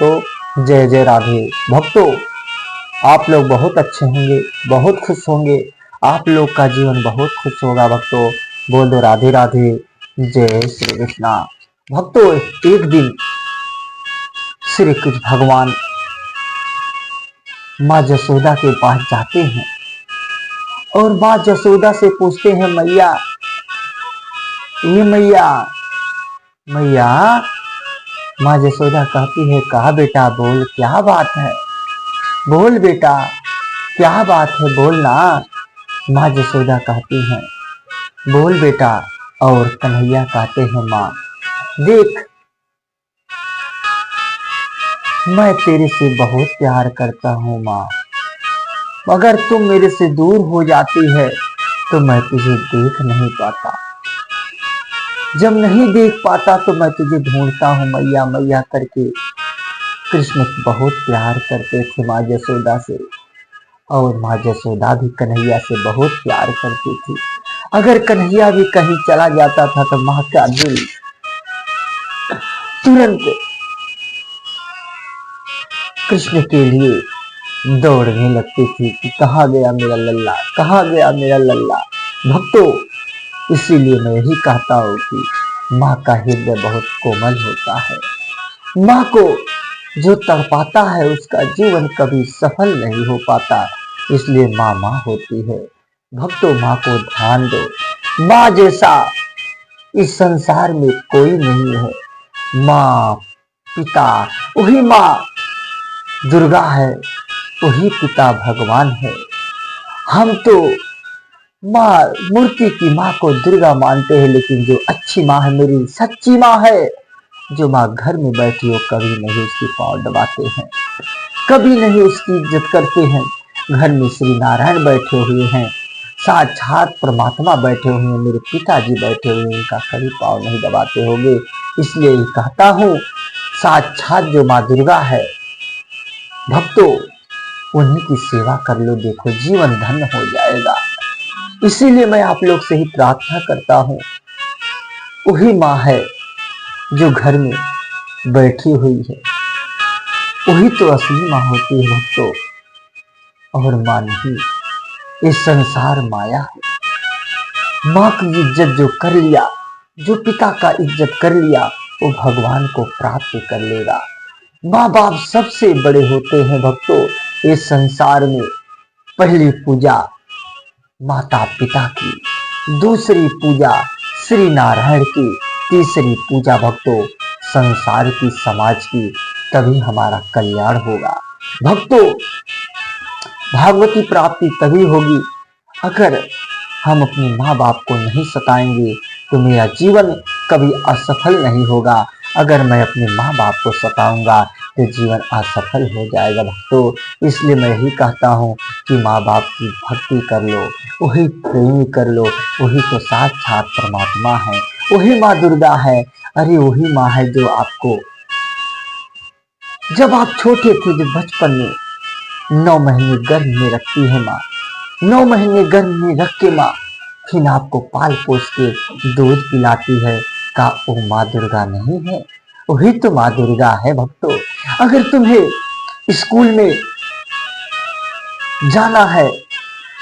भक्तों, जय जय राधे। भक्तों, आप लोग बहुत अच्छे होंगे, बहुत खुश होंगे, आप लोग का जीवन बहुत खुश होगा। भक्तों, बोल दो राधे राधे, जय श्री कृष्णा। भक्तों, एक दिन श्री कृष्ण भगवान माँ जसोदा के पास जाते हैं और माँ जसोदा से पूछते हैं, मैया, ये मैया, मैया। माँ जसोदा कहती है, कहा बेटा, बोल, क्या बात है, बोल बेटा, क्या बात है, बोलना। माँ जसोदा कहती हैं, बोल बेटा। और कन्हैया कहते हैं, माँ देख, मैं तेरे से बहुत प्यार करता हूँ माँ, मगर तुम मेरे से दूर हो जाती है तो मैं तुझे देख नहीं पाता। जब नहीं देख पाता तो मैं तुझे ढूंढता हूँ मैया मैया करके। कृष्ण बहुत प्यार करते थे माँ जसोदा से, और माँ जसोदा भी कन्हैया से बहुत प्यार करती थी। अगर कन्हैया भी कहीं चला जाता था तो माँ का दिल तुरंत कृष्ण के लिए दौड़ने लगती थी कि कहाँ गया मेरा लल्ला, कहाँ गया मेरा लल्ला। भक्तों, इसीलिए मैं यही कहता हूँ कि माँ का हृदय बहुत कोमल होता है। माँ को जो तड़पाता है उसका जीवन कभी सफल नहीं हो पाता, इसलिए माँ माँ होती है। भक्तों, माँ को ध्यान दो, माँ जैसा इस संसार में कोई नहीं है। माँ पिता, वही माँ दुर्गा है, वही पिता भगवान है। हम तो माँ, मूर्ति की माँ को दुर्गा मानते हैं, लेकिन जो अच्छी माँ है, मेरी सच्ची माँ है, जो माँ घर में बैठी हो, कभी नहीं उसकी पाँव दबाते हैं, कभी नहीं उसकी इज्जत करते हैं। घर में श्री नारायण बैठे हुए हैं, साक्षात परमात्मा बैठे हुए हैं, मेरे पिताजी बैठे हुए हैं, उनका कभी पाँव नहीं दबाते होंगे। इसलिए कहता हूँ, साक्षात जो माँ दुर्गा है, भक्तों, उन्हीं की सेवा कर लो, देखो जीवन धन्य हो जाएगा। इसीलिए मैं आप लोग से ही प्रार्थना करता हूँ, वही माँ है जो घर में बैठी हुई है, वही तो असली माँ होती है भक्तों। और माँ नहीं, इस संसार माया है। माँ की इज्जत जो कर लिया, जो पिता का इज्जत कर लिया, वो भगवान को प्राप्त कर लेगा। माँ बाप सबसे बड़े होते हैं भक्तों इस संसार में। पहली पूजा माता पिता की, दूसरी पूजा श्री नारायण की, तीसरी पूजा भक्तों संसार की, समाज की, तभी हमारा कल्याण होगा। भक्तों, भागवती प्राप्ति तभी होगी अगर हम अपने माँ बाप को नहीं सताएंगे, तो मेरा जीवन कभी असफल नहीं होगा। अगर मैं अपने माँ बाप को सताऊंगा तो जीवन असफल हो जाएगा भक्तों। इसलिए मैं यही कहता हूँ कि माँ बाप की भक्ति कर लो, वही प्रेमी कर लो, वही तो साक्षात परमात्मा है, वही माँ दुर्गा है। अरे वही माँ है जो आपको जब आप छोटे थे, जब बचपन में 9 महीने गर्भ में रखती है माँ, 9 महीने गर्भ में रख के माँ फिर आपको पाल पोस के दूध पिलाती है, का वो माँ दुर्गा नहीं है? वही तो माँ दुर्गा है भक्तों। अगर तुम्हें स्कूल में जाना है,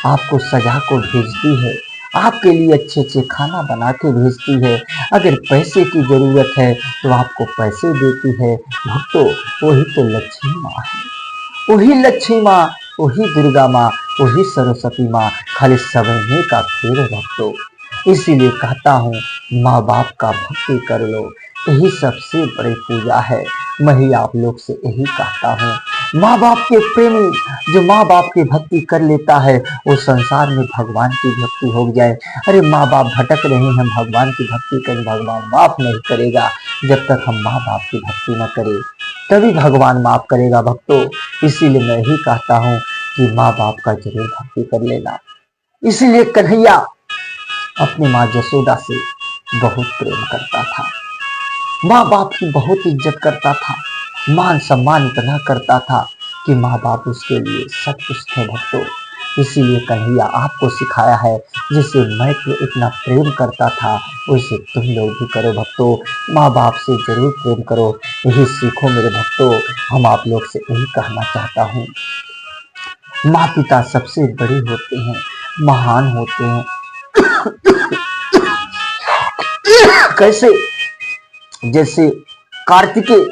आपको सजा को भेजती है, आपके लिए अच्छे अच्छे खाना बना के भेजती है। अगर पैसे की जरूरत है तो आपको पैसे देती है भक्तों। वही तो लक्ष्मी माँ है, वही लक्ष्मी माँ, वही दुर्गा माँ, वही सरस्वती माँ। खाली समझने का खेल है भक्तों। इसीलिए कहता हूँ, माँ बाप का भक्ति कर लो, यही सबसे बड़ी पूजा है। मैं ही आप लोग से यही कहता हूँ, माँ बाप के प्रेमी, जो माँ बाप की भक्ति कर लेता है, वो संसार में भगवान की भक्ति हो जाए। अरे माँ बाप भटक रहे हैं, भगवान की भक्ति करें, भगवान माफ नहीं करेगा। जब तक हम माँ बाप की भक्ति न करें तभी भगवान माफ करेगा भक्तों। इसीलिए मैं ही कहता हूँ कि माँ बाप का जरूर भक्ति कर लेना। इसीलिए कन्हैया अपनी माँ जसोदा से बहुत प्रेम करता था, माँ बाप की बहुत इज्जत करता था, मान सम्मान इतना करता था कि माँ बाप उसके लिए सब कुछ थे भक्तों। इसीलिए कन्हैया आपको सिखाया है, जिसे मैं तो इतना प्रेम करता था उसे तुम लोग भी करो भक्तों। माँ बाप से जरूर प्रेम करो, यही सीखो मेरे भक्तों। हम आप लोग से यही कहना चाहता हूँ। माँ पिता सबसे बड़े होते हैं, महान होते हैं। कैसे? जैसे कार्तिकेय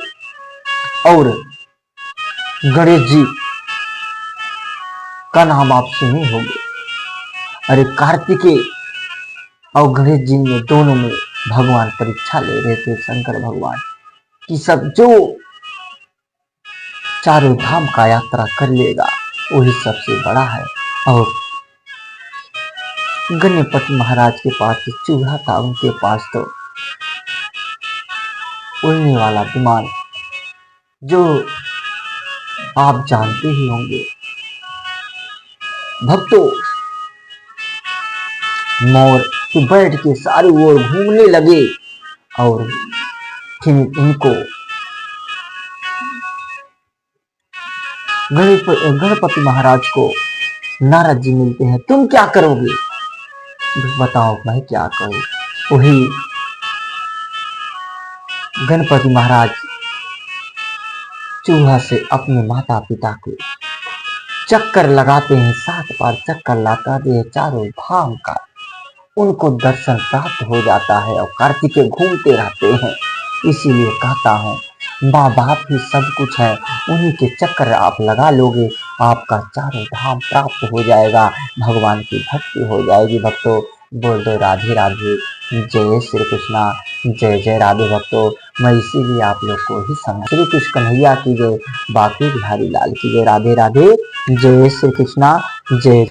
और गणेश जी का नाम आप सुने होंगे। अरे कार्तिकेय और गणेश जी में दोनों में भगवान परीक्षा ले रहे थे, शंकर भगवान कि सब जो चारों धाम का यात्रा कर लेगा वही सबसे बड़ा है। और गणपति महाराज के पास तो चूल्हा था, उनके पास तो उड़ने वाला विमान जो आप जानते ही होंगे भक्तों। मोर तो बैठ के सारी ओर घूमने लगे और फिर इनको गणपति महाराज को नारद जी मिलते हैं। तुम क्या करोगे? बताओ मैं क्या करूं? वही गणपति महाराज चूहा से अपने माता पिता को चक्कर लगाते हैं, 7 बार चक्कर लगाते हैं चारों धाम का। उनको दर्शन प्राप्त हो जाता है और कार्तिकेय घूमते रहते हैं। इसीलिए कहता हूँ माँ बाप ही सब कुछ है, उन्हीं के चक्कर आप लगा लोगे, आपका चारों धाम प्राप्त हो जाएगा, भगवान की भक्ति हो जाएगी भक्तों। बोल दो राधे राधे, जय श्री कृष्णा, जय जय राधे भक्तों। मैं इसीलिए आप लोग को ही समझ, श्री कृष्ण कन्हैया की जय, बाकी बिहारी लाल की जय, राधे राधे, जय श्री कृष्णा, जय।